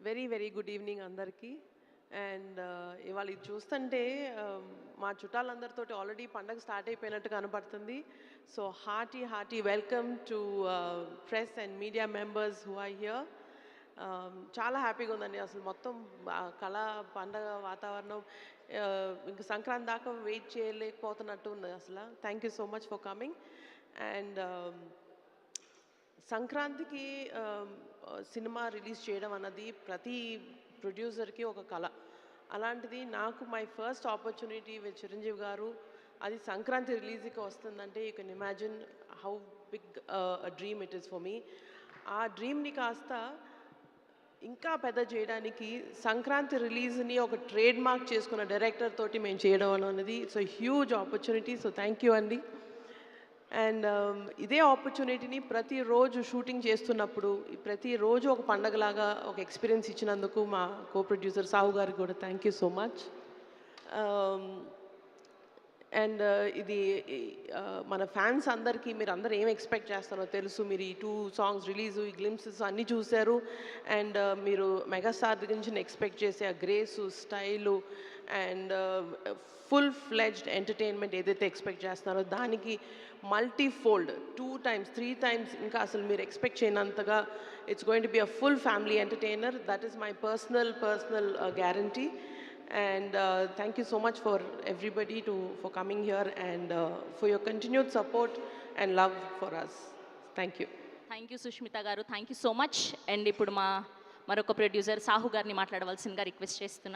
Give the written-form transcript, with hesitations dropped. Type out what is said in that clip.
Very very good evening అందరికీ. And ఇవాళ ఇది చూస్తుంటే మా చుట్టాలందరితోటి ఆల్రెడీ పండగ స్టార్ట్ అయిపోయినట్టు కనపడుతుంది. So hearty welcome to press and media members who are here. చాలా హ్యాపీగా ఉందండి. అసలు మొత్తం కళ పండగ వాతావరణం ఇంక సంక్రాంతి దాకా వెయిట్ చేయలేకపోతున్నట్టు ఉంది అసలు. Thank you so much for coming. And సంక్రాంతికి సినిమా రిలీజ్ చేయడం అన్నది ప్రతి ప్రొడ్యూసర్కి ఒక కళ. అలాంటిది నాకు my first opportunity with Chiranjeevi garu, అది సంక్రాంతి రిలీజ్కి వస్తుందంటే you can imagine how big dream it is for me. ఆ డ్రీమ్ని కాస్త ఇంకా పెద్ద చేయడానికి సంక్రాంతి రిలీజ్ని ఒక ట్రేడ్ మార్క్ చేసుకున్న డైరెక్టర్ తోటి మేము చేయడం అనేది it's a huge opportunity. So thank you అండి. అండ్ ఇదే ఆపర్చునిటీని ప్రతిరోజు షూటింగ్ చేస్తున్నప్పుడు ప్రతిరోజు ఒక పండగలాగా ఒక ఎక్స్పీరియన్స్ ఇచ్చినందుకు మా కో ప్రొడ్యూసర్ సాహు గారికి కూడా thank you so much. And ఇది మన ఫ్యాన్స్ అందరికీ మీరు అందరు ఏం ఎక్స్పెక్ట్ చేస్తారో తెలుసు. మీరు ఈ 2 సాంగ్స్ రిలీజు, ఈ గ్లిమ్సెస్ అన్నీ చూశారు. అండ్ మీరు మెగాస్టార్ దగ్గర నుంచి ఎక్స్పెక్ట్ చేసే ఆ grace, style and full fledged entertainment ఏదైతే ఎక్స్పెక్ట్ చేస్తున్నారో దానికి మల్టీఫోల్డ్ 2 times 3 times ఇంకా అసలు మీరు ఎక్స్పెక్ట్ చేయనంతగా it's going to be a full family entertainer. That is my personal guarantee. And thank you so much for everybody for coming here and for your continued support and love for us. Thank you. Thank you Sushmita garu, thank you so much. And ఇప్పుడు మరొక producer Sahu గారిని మాట్లాడవలసిందిగా request చేస్తున్నాం.